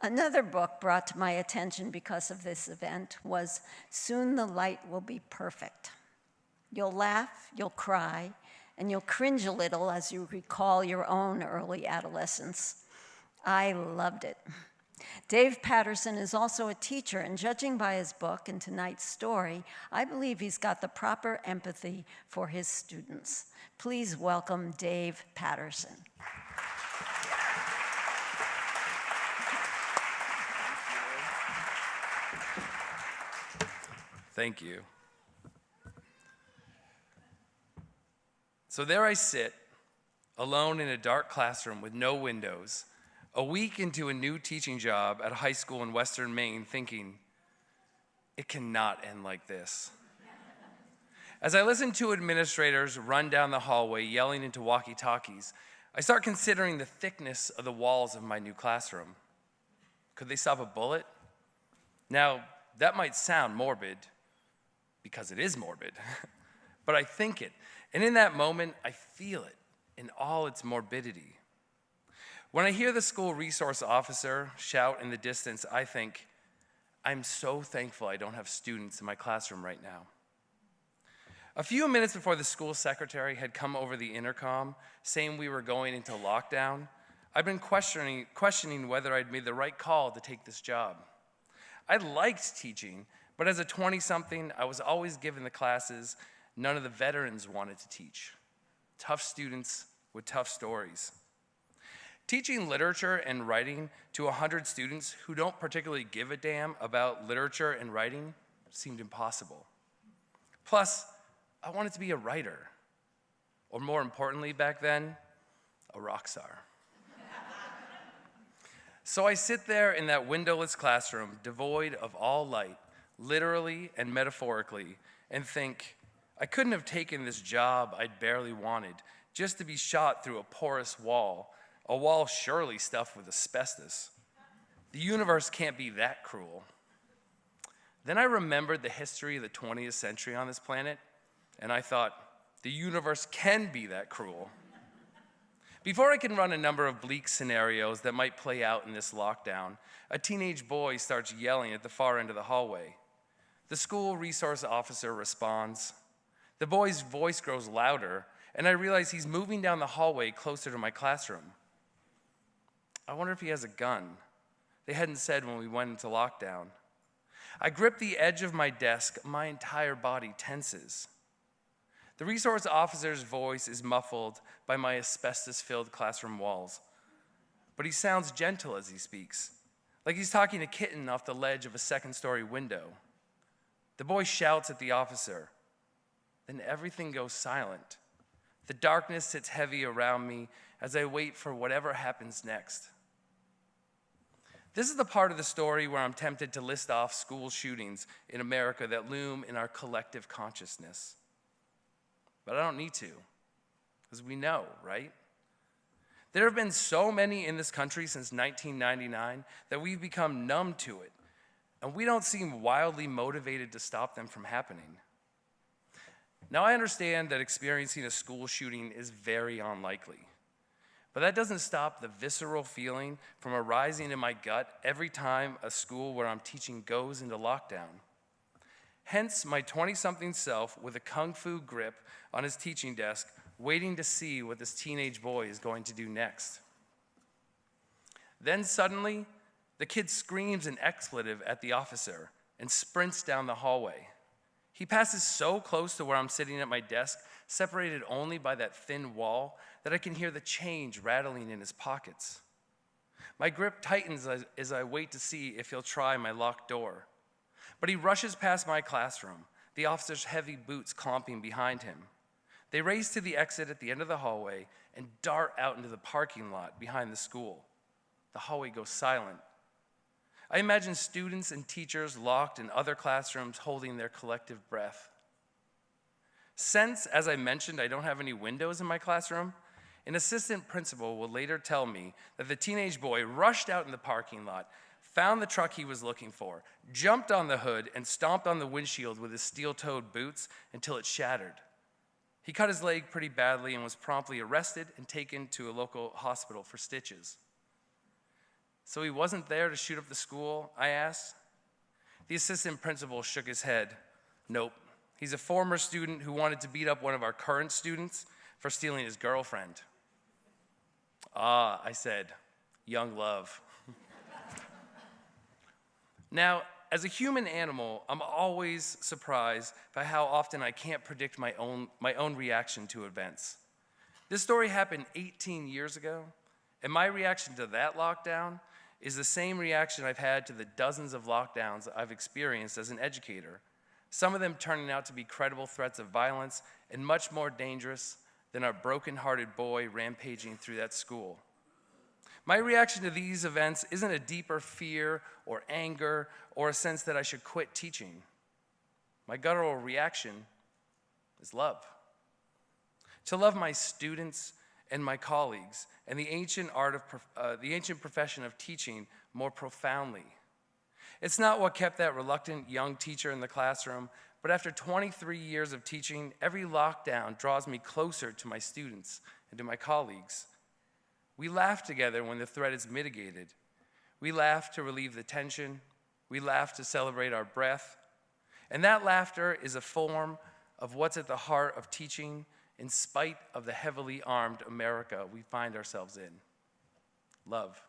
Another book brought to my attention because of this event was Soon the Light Will Be Perfect. You'll laugh, you'll cry, and you'll cringe a little as you recall your own early adolescence. I loved it. Dave Patterson is also a teacher, and judging by his book and tonight's story, I believe he's got the proper empathy for his students. Please welcome Dave Patterson. Thank you. So there I sit, alone in a dark classroom with no windows, a week into a new teaching job at a high school in Western Maine, thinking, it cannot end like this. As I listen to administrators run down the hallway yelling into walkie-talkies, I start considering the thickness of the walls of my new classroom. Could they stop a bullet? Now, that might sound morbid, because it is morbid, but I think it. And in that moment, I feel it in all its morbidity. When I hear the school resource officer shout in the distance, I think, I'm so thankful I don't have students in my classroom right now. A few minutes before the school secretary had come over the intercom saying we were going into lockdown, I'd been questioning whether I'd made the right call to take this job. I liked teaching, but as a 20-something, I was always given the classes none of the veterans wanted to teach. Tough students with tough stories. Teaching literature and writing to 100 students who don't particularly give a damn about literature and writing seemed impossible. Plus, I wanted to be a writer, or more importantly back then, a rock star. So I sit there in that windowless classroom, devoid of all light, literally and metaphorically, and think, I couldn't have taken this job I'd barely wanted just to be shot through a porous wall, a wall surely stuffed with asbestos. The universe can't be that cruel. Then I remembered the history of the 20th century on this planet, and I thought, the universe can be that cruel. Before I can run a number of bleak scenarios that might play out in this lockdown, a teenage boy starts yelling at the far end of the hallway. The school resource officer responds. The boy's voice grows louder, and I realize he's moving down the hallway closer to my classroom. I wonder if he has a gun. They hadn't said when we went into lockdown. I grip the edge of my desk, my entire body tenses. The resource officer's voice is muffled by my asbestos-filled classroom walls, but he sounds gentle as he speaks, like he's talking to a kitten off the ledge of a second-story window. The boy shouts at the officer. Then everything goes silent. The darkness sits heavy around me as I wait for whatever happens next. This is the part of the story where I'm tempted to list off school shootings in America that loom in our collective consciousness. But I don't need to, because we know, right? There have been so many in this country since 1999 that we've become numb to it, and we don't seem wildly motivated to stop them from happening. Now, I understand that experiencing a school shooting is very unlikely, but that doesn't stop the visceral feeling from arising in my gut every time a school where I'm teaching goes into lockdown. Hence, my 20-something self with a kung fu grip on his teaching desk, waiting to see what this teenage boy is going to do next. Then suddenly, the kid screams an expletive at the officer and sprints down the hallway. He passes so close to where I'm sitting at my desk, separated only by that thin wall, that I can hear the change rattling in his pockets. My grip tightens as I wait to see if he'll try my locked door. But he rushes past my classroom, the officer's heavy boots clomping behind him. They race to the exit at the end of the hallway and dart out into the parking lot behind the school. The hallway goes silent. I imagine students and teachers locked in other classrooms holding their collective breath. Since, as I mentioned, I don't have any windows in my classroom, an assistant principal will later tell me that the teenage boy rushed out in the parking lot, found the truck he was looking for, jumped on the hood, and stomped on the windshield with his steel-toed boots until it shattered. He cut his leg pretty badly and was promptly arrested and taken to a local hospital for stitches. So he wasn't there to shoot up the school, I asked. The assistant principal shook his head. Nope. He's a former student who wanted to beat up one of our current students for stealing his girlfriend. Ah, I said, young love. Now, as a human animal, I'm always surprised by how often I can't predict my own reaction to events. This story happened 18 years ago, and my reaction to that lockdown is the same reaction I've had to the dozens of lockdowns I've experienced as an educator, some of them turning out to be credible threats of violence and much more dangerous than our broken-hearted boy rampaging through that school. My reaction to these events isn't a deeper fear or anger or a sense that I should quit teaching. My guttural reaction is love. To love my students and my colleagues and the ancient profession of teaching more profoundly. It's not what kept that reluctant young teacher in the classroom, but after 23 years of teaching, every lockdown draws me closer to my students and to my colleagues. We laugh together when the threat is mitigated. We laugh to relieve the tension. We laugh to celebrate our breath. And that laughter is a form of what's at the heart of teaching in spite of the heavily armed America we find ourselves in. Love.